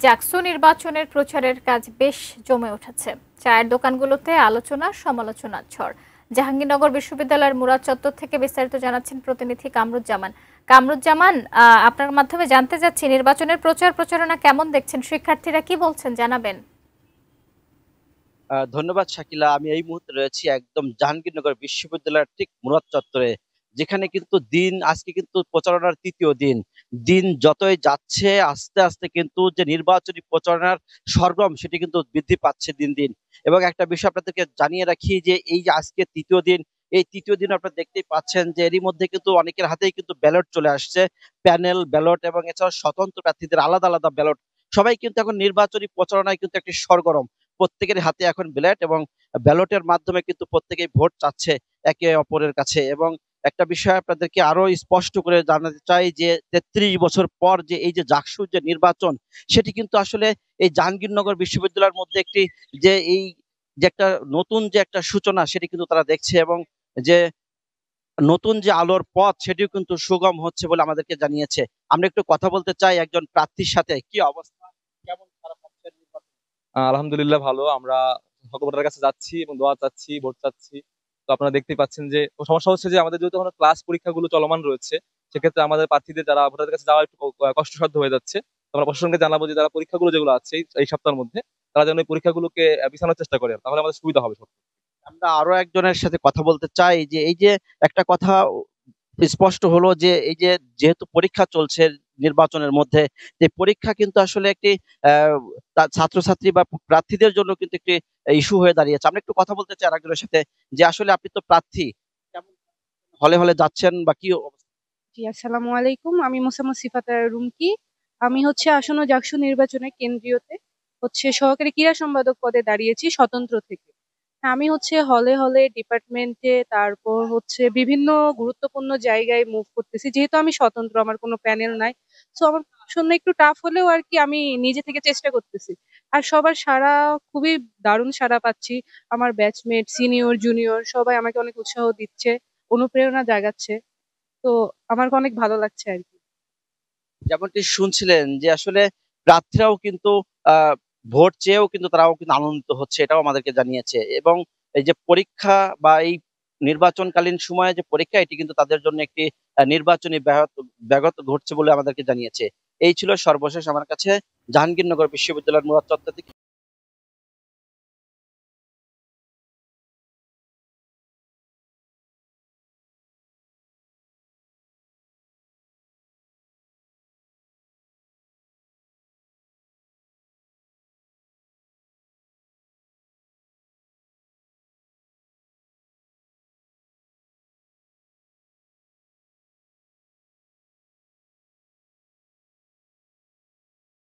জাকসু নির্বাচনের প্রচারের কাজ বেশ জমে উঠেছে। চায়ের দোকানগুলোতে আলোচনা সমালোচনার ঝড়। জাহাঙ্গীরনগর বিশ্ববিদ্যালয়ের মুরাদ চত্বর থেকে বিস্তারিত জানাচ্ছেন প্রতিনিধি কামরুজ্জামান। কামরুজ্জামান, আপনার মাধ্যমে জানতে চাচ্ছি নির্বাচনের প্রচারণা কেমন দেখছেন, শিক্ষার্থীরা কি বলছেন জানাবেন। ধন্যবাদ শাকিলা। আমি এই মুহূর্তে রয়েছি একদম জাহাঙ্গীরনগর বিশ্ববিদ্যালয়ের ঠিক মুরাদ চত্বরে, যেখানে কিন্তু আজকে কিন্তু প্রচারণার তৃতীয় দিন। দিন যতই যাচ্ছে আস্তে আস্তে কিন্তু যে নির্বাচনী প্রচারণার সরগম সেটি কিন্তু বৃদ্ধি পাচ্ছে দিন দিন। এবং একটা বিষয় আপনাদেরকে জানিয়ে রাখি যে এই যে আজকে তৃতীয় দিন, এই তৃতীয় দিন আপনারা দেখতেই পাচ্ছেন যে এরই মধ্যে কিন্তু অনেকের হাতেই কিন্তু ব্যালট চলে আসছে। প্যানেল ব্যালট এবং এছাড়া স্বতন্ত্র প্রার্থীদের আলাদা আলাদা ব্যালট। সবাই কিন্তু এখন নির্বাচনী প্রচারণায় কিন্তু একটি সরগরম। প্রত্যেকের হাতে এখন ব্যালট এবং ব্যালটের মাধ্যমে কিন্তু প্রত্যেকেই ভোট চাচ্ছে একে অপরের কাছে। এবং একটা বিষয় আপনাদেরকে আরো স্পষ্ট করে জানাতে চাই যে ৩৩ বছর পর যে এই যে জাকসুর যে নির্বাচন, সেটি কিন্তু আসলে এই জাহাঙ্গীরনগর বিশ্ববিদ্যালয়ের মধ্যে একটি যে এই যে একটা নতুন যে একটা সূচনা সেটি কিন্তু তারা দেখছে। এবং যে নতুন যে আলোর পথ সেটিও কিন্তু সুগম হচ্ছে বলে আমাদেরকে জানিয়েছে। আমরা একটু কথা বলতে চাই একজন প্রার্থীর সাথে। কি অবস্থা, কেমন খারাপ হচ্ছে নির্বাচন? আলহামদুলিল্লাহ ভালো। আমরা সকল ভোটারের কাছে যাচ্ছি এবং দোয়া চাচ্ছি, ভোট চাচ্ছি। তো আপনারা দেখতেই পাচ্ছেন যে সমস্যা হচ্ছে যে আমাদের যেহেতু এখনো ক্লাস পরীক্ষাগুলো চলমান রয়েছে, সেক্ষেত্রে আমাদের প্রার্থীদের যারা ভোটারের কাছে যাওয়া একটু কষ্টসাধ্য হয়ে যাচ্ছে। তো আমরা প্রশাসনকে জানাবো যে যারা পরীক্ষাগুলো যেগুলো আছে এই সপ্তাহের মধ্যে, তারা যেন এই পরীক্ষাগুলোকে পিছানোর চেষ্টা করে, তাহলে আমাদের সুবিধা হবে সব। আমরা আরো একজনের সাথে কথা বলতে চাই যে এই যে একটা কথা স্পষ্ট হলো যে এই যে যেহেতু পরীক্ষা চলছে নির্বাচনের মধ্যে, যে পরীক্ষা কিন্তু আসলে একটি ছাত্রছাত্রী বা প্রার্থীদের জন্য কিন্তু একটি ইস্যু হয়ে দাঁড়িয়েছে। আমরা একটু কথা বলতে চাই আরেকজনের সাথে যে আসলে আপনি তো প্রার্থী, কেমন হলে হলে যাচ্ছেন বা কি অবস্থা? জি, আসসালামু আলাইকুম। আমি মোসাম্মদ সিফাত রুমকি। আমি আসন্ন জাকসু নির্বাচনে কেন্দ্রীয়তে সহকারী ক্রীড়া সম্পাদক পদে দাঁড়িয়েছি স্বতন্ত্র থেকে। আমি হলে হলে ডিপার্টমেন্টে, তারপর বিভিন্ন গুরুত্বপূর্ণ জায়গায় মুভ করতেছি, যেহেতু আমি স্বতন্ত্র, আমার কোনো প্যানেল নাই। সো আমার জন্য একটু টাফ হলেও আর কি আমি নিজে থেকে চেষ্টা করতেছি। আর সবার সাড়া, খুবই দারুণ সাড়া পাচ্ছি। আমার ব্যাচমেট, সিনিয়র, জুনিয়র সবাই আমাকে অনেক উৎসাহ দিচ্ছে, অনুপ্রেরণা জাগাচ্ছে। তো আমার অনেক ভালো লাগছে আর কি। যেমনটি শুনছিলেন যে আসলে প্রার্থীরাও কিন্তু আহ ভোট চেয়েও কিন্তু তারাও কিন্তু আনন্দিত হচ্ছে, এটাও আমাদেরকে জানিয়েছে। এবং এই যে পরীক্ষা বা এই নির্বাচনকালীন সময়ে যে পরীক্ষা, এটি কিন্তু তাদের জন্য একটি নির্বাচনী ব্যাহত ব্যাঘাত ঘটছে বলে আমাদেরকে জানিয়েছে। এই ছিল সর্বশেষ আমার কাছে জাহাঙ্গীরনগর বিশ্ববিদ্যালয়ের মুরাদ চত্বর থেকে।